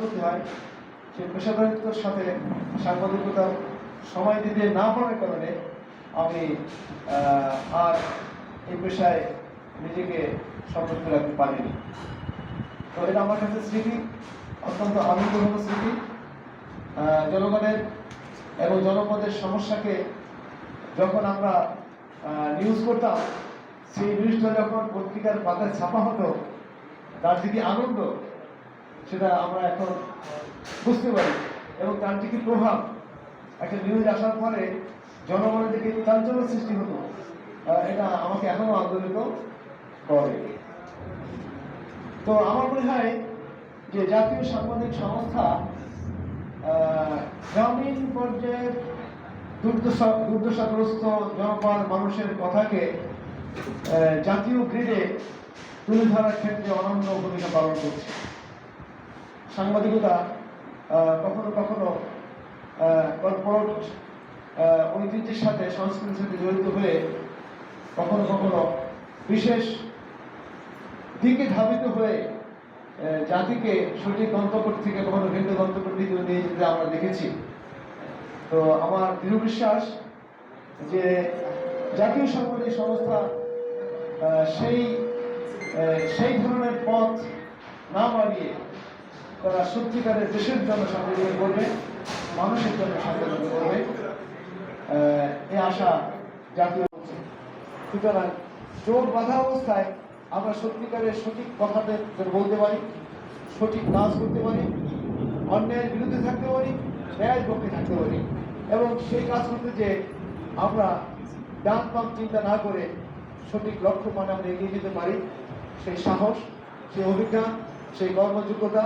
করতে হয়, সেই পেশাদারিত্বের সাথে সাংবাদিকতার সময় দিতে না পারার কারণে আমি আর এই পেশায় নিজেকে সম্পৃক্ত রাখতে পারিনি। তো এটা আমার কাছে স্মৃতি, অত্যন্ত আনন্দঘন স্মৃতি। জনগণের এবং জনপদের সমস্যাকে যখন আমরা নিউজ করতাম, সেই নিউজটা যখন পত্রিকার পাতায় ছাপা হতো, তার যে কি আনন্দ সেটা আমরা এখন বুঝতে পারি, এবং তার যে কি প্রভাব একটা নিউজ আসার পরে জনগণের দিকে চাঞ্চল্য সৃষ্টি হতো, এটা আমাকে এখনো আন্দোলিত করে। তো আমার মনে হয় যে জাতীয় সাংবাদিক সংস্থা গ্রামীণ পর্যায়ের দুর্দশাগ্রস্ত জনপদ মানুষের কথাকে জাতীয় গ্রিডে তুলে ধরার ক্ষেত্রে অনন্য ভূমিকা পালন করছে। সাংবাদিকতা কখনো কখনো কর্পোরেট ঐতিহ্যের সাথে, সংস্কৃতির সাথে জড়িত হয়ে কখনো কখনো বিশেষ দিকে ধাবিত হয়ে জাতিকে সঠিক গন্তব্য থেকে কখনো ভিন্ন গন্তব্যের দিকে নিয়ে যেতে আমরা দেখেছি। তো আমার দৃঢ় বিশ্বাস যে জাতীয় সাংবাদিক সংস্থা সেই ধরনের পথ না বাড়িয়ে তারা সত্যিকারের দেশের জন্য সাংবাদিকতা করবে, মানুষের জন্য সাংবাদিকতা করবে, এ আশা জাতীয়। সুতরাং চোখ বাঁধা অবস্থায় আমরা সত্যিকারের সঠিক কথাতে বলতে পারি, সঠিক কাজ করতে পারি, অন্যায়ের বিরুদ্ধে থাকতে পারি, ন্যায়ের পক্ষে থাকতে পারি, এবং সেই কাজ করতে যে আমরা ডান বাম চিন্তা না করে সঠিক লক্ষ্য মানে আমরা এগিয়ে যেতে পারি, সেই সাহস, সেই অভিজ্ঞান, সেই কর্মযোগ্যতা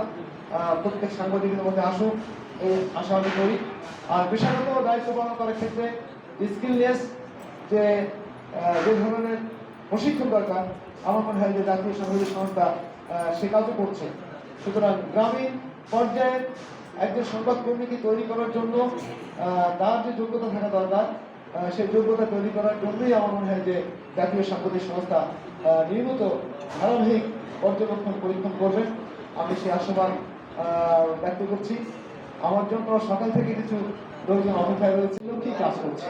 প্রত্যেক সাংবাদিকদের মধ্যে আসুক, এই আশা আমি করি। আর পেশাগত দায়িত্ব পালন করার ক্ষেত্রে স্কিলনেস যে ধরনের প্রশিক্ষণ দরকার, আমার মনে হয় যে জাতীয় সাংবাদিক সংস্থা সে কাজও করছে। সুতরাং গ্রামীণ পর্যায়ের একজন সংবাদকর্মীকে তৈরি করার জন্য তার যে যোগ্যতা থাকা দরকার, সেই যোগ্যতা তৈরি করার জন্যই আমার মনে হয় যে জাতীয় সাংবাদিক সংস্থা নিয়মিত ধারাবাহিক পর্যবেক্ষণ পরীক্ষণ করবেন। আমি সেই আশাবাদ ব্যক্ত করছি। আমার জন্য সকাল থেকে কিছু লোকজন অপেক্ষায় রয়েছিল, কি কাজ করছে।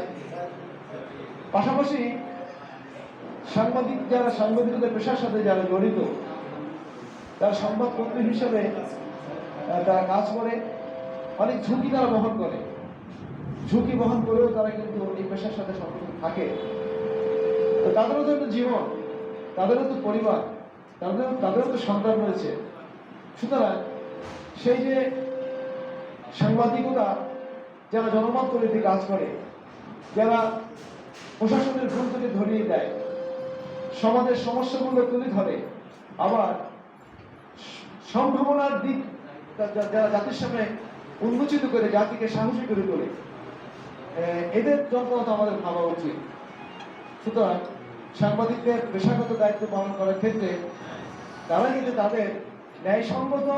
পাশাপাশি যারা সাংবাদিকতার পেশার সাথে যারা জড়িত, তারা সংবাদকর্মী হিসেবে তারা কাজ করে, অনেক ঝুঁকি তারা বহন করে। ঝুঁকি বহন করেও তারা কিন্তু এই পেশার সাথে সম্পৃক্ত থাকে। তো তাদেরও তো একটা জীবন, তাদেরও তো পরিবার, তাদেরও তো সন্তান রয়েছে। সুতরাং সেই যে সাংবাদিকতা যারা জনমত তৈরিতে কাজ করে, যারা প্রশাসনের ভুল থেকে ধরিয়ে দেয়, সমাজের সমস্যাগুলো তুলে ধরে, আবার সম্ভাবনার দিক যারা জাতির সামনে উন্মোচিত করে জাতিকে সাহসী করে তোলে, এদের যন্ত্রণা আমাদের ভাবা উচিত। সুতরাং সাংবাদিকদের পেশাগত দায়িত্ব পালন করার ক্ষেত্রে তারা কিন্তু তাদের ন্যায়সঙ্গত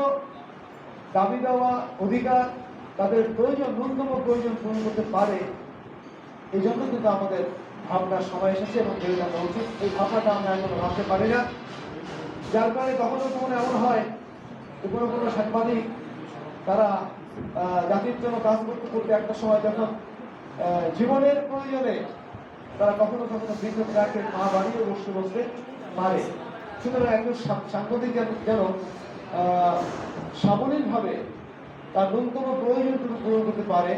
দাবি দেওয়া অধিকার, তাদের প্রয়োজন, ন্যূনতম প্রয়োজন পূরণ করতে পারে, এই জন্য কিন্তু আমাদের ভাবনার সময় এসেছে এবং ভেবে দেখা উচিত। এই ভাবনাটা আমরা এখনো ভাবতে পারি না, যার কারণে কখনো কখনো এমন হয় যে কোনো সাংবাদিক তারা জাতির জন্য কাজ করতে করতে একটা সময় যখন জীবনের প্রয়োজনে তারা কখনো কখনো বৃদ্ধ ট্রাকের পা বাড়িয়ে বসতে পারে। সুতরাং একজন সাংবাদিক যেন সাবলীলভাবে তার ন্যূনতম প্রয়োজনটুকু পূরণ করতে পারে,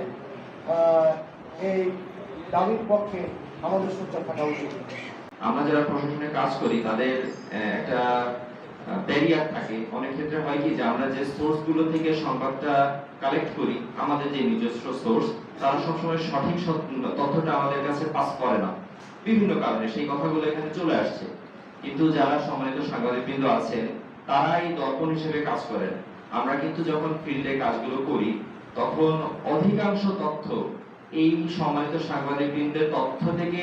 এই দাবির পক্ষে আমাদের সোচ্চার থাকা উচিত। আমরা যারা প্রশাসনে কাজ করি তাদের একটা ব্যারিয়ার থাকে। অনেক ক্ষেত্রে হয় কি যে আমরা যে সোর্স গুলো থেকে সংবাদটা কালেক্ট করি, আমাদের যে নিজস্ব সোর্স, তারা সবসময় সঠিক তথ্যটা আমাদের কাছে পাস করে না, বিভিন্ন কারণে সেই কথাগুলো এখানে চলে আসছে। কিন্তু যারা সম্মানিত সাংবাদিকবৃন্দ আছেন তারা এই দর্পণ হিসেবে কাজ করেন। আমরা কিন্তু যখন ফিল্ডে কাজগুলো করি তখন অধিকাংশ তথ্য এই সম্মানিত সাংবাদিকবৃন্দের তথ্য থেকে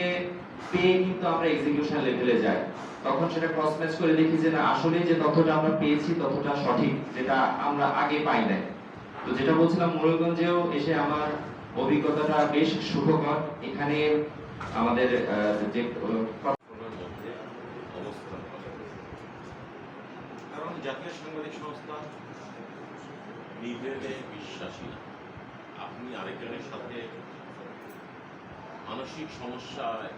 পেয়ে কিন্তু আমরা এক্সিকিউশন লেভেলে যাই। তখন সেটা ক্রস ম্যাচ করে দেখি যে না, আসলে যে তথ্যটা আমরা পেয়েছি তথ্যটা সঠিক, যেটা আমরা আগে পাই নাই। তো যেটা বলছিলাম, মোড়লগঞ্জেও এসে আমার অভিজ্ঞতাটা বেশ সুখকর। এখানে আমাদের যে কারণ জাতীয় সাংবাদিক সংস্থা নিজেরে বিশ্বাসী না। আপনি আরেকজনের সাথে মানসিক সমস্যায়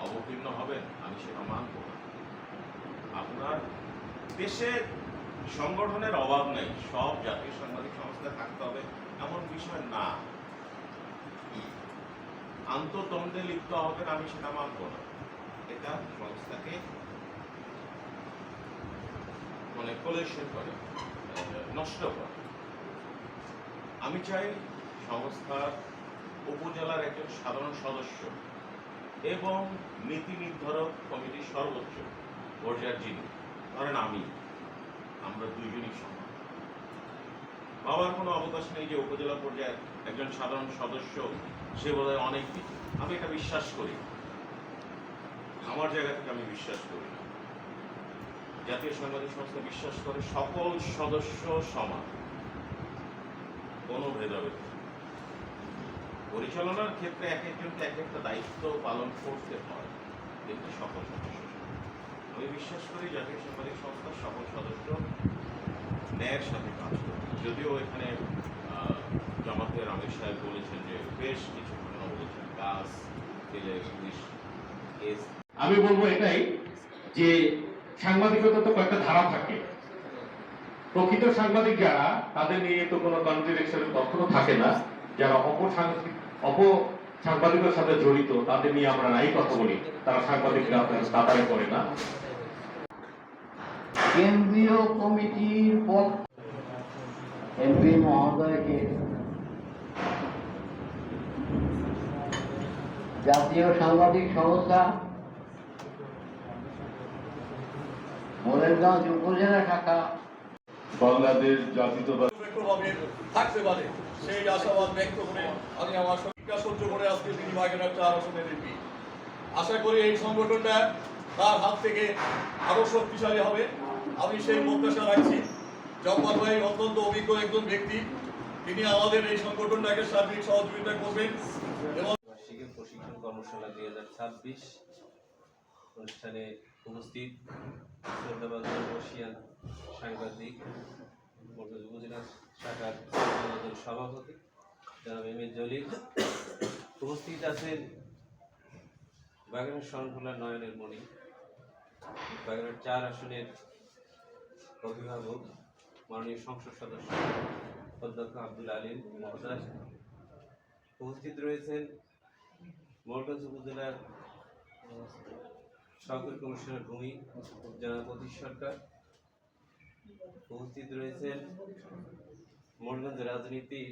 অবতীর্ণ হবেন, আমি সেটা মানব না। আপনার দেশে সংগঠনের অভাব নেই, সব জাতীয় সাংবাদিক সংস্থা থাকতে হবে এমন বিষয় না। আন্তঃদ্বন্দ্বে লিপ্ত হবেন, আমি সেটা মানব না। এটা সংস্থাকে মানে কলুষণ করে, নষ্ট করে। আমি চাই সংস্থার উপজেলার একজন সাধারণ সদস্য এবং নীতি নির্ধারক কমিটির সর্বোচ্চ পর্যায়ের যিনি, ধরেন আমরা দুইজনই সমান। বাবার কোনো অবকাশ নেই যে উপজেলা পর্যায়ের একজন সাধারণ সদস্য সে বোধহয় অনেক কিছু। আমি এটা বিশ্বাস করি, আমার জায়গা থেকে আমি বিশ্বাস করি না। জাতীয় সাংবাদিক সংস্থা বিশ্বাস করে সকল সদস্য সমান, কোনো ভেদাভেদ নেই। পরিচালনার ক্ষেত্রে এক একজনকে এক একটা দায়িত্ব পালন করতে হয়, কিন্তু সকল সদস্য সমান। আমি বিশ্বাস করি জাতীয় সাংবাদিক সংস্থার সকল সদস্য ন্যায়ের সাথে কাজ করে। যদিও এখানে জামাতের আমির সাহেব বলেছেন যে বেশ কিছু ঘটনা বলেছেন, গাছ ফেলে পুলিশ কেস। আমি বলবো এটাই যে সাংবাদিকতা তো কয়েকটা ধারা থাকে। প্রকৃত সাংবাদিক যারা, তাদের নিয়ে তো কোনো কন্ট্রাডিকশনের তথ্য থাকে না। যারা সাংবাদিকের সাথে জড়িত, তাদের নিয়ে আমরা নাই কথা বলি, তারা সাংবাদিকরা কাতারে করে না। কেন্দ্রীয় কমিটির এমপি মহোদয়কে জাতীয় সাংবাদিক সংস্থা মোরেলগঞ্জ উপজেলা শাখা বাংলাদেশ জাতীয়তাবাদী থাকতে পারে সেই আশাবাদ ব্যক্ত করে আমি আমার সঙ্গীকে সহ্য করে আজকে তিনি বাগেরহাট 4 আসনের এমপি। আশা করি এই সংগঠনটা তার হাত থেকে আরো শক্তিশালী হবে। আমি সেই প্রত্যাশা রাখছি। জব্বার ভাই অত্যন্ত অভিজ্ঞ একজন ব্যক্তি, তিনি আমাদের এই সংগঠনটাকে সার্বিক সহযোগিতা করবেন। এবং বার্ষিক প্রশিক্ষণ কর্মশালা 2026 অনুষ্ঠানে উপস্থিত শ্রদ্ধাভাজন বর্ষিয়ান সাংবাদিক মোরগঞ্জ উপজেলা শাখার সভাপতি জনাব এম এ জলিল, উপস্থিত আছেন বাগেরহাট শরণখোলা নয়নের মণি, বাগেরহাট 4 আসনের অভিভাবক মাননীয় সংসদ সদস্য অধ্যক্ষ আব্দুল আলিম মহোদয়, উপস্থিত রয়েছেন মোরগঞ্জ উপজেলার সহকারী কমিশনার ভূমি জনাব অতীশ সরকার, উপস্থিত রয়েছেন মোরগঞ্জ রাজনীতির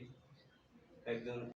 একজন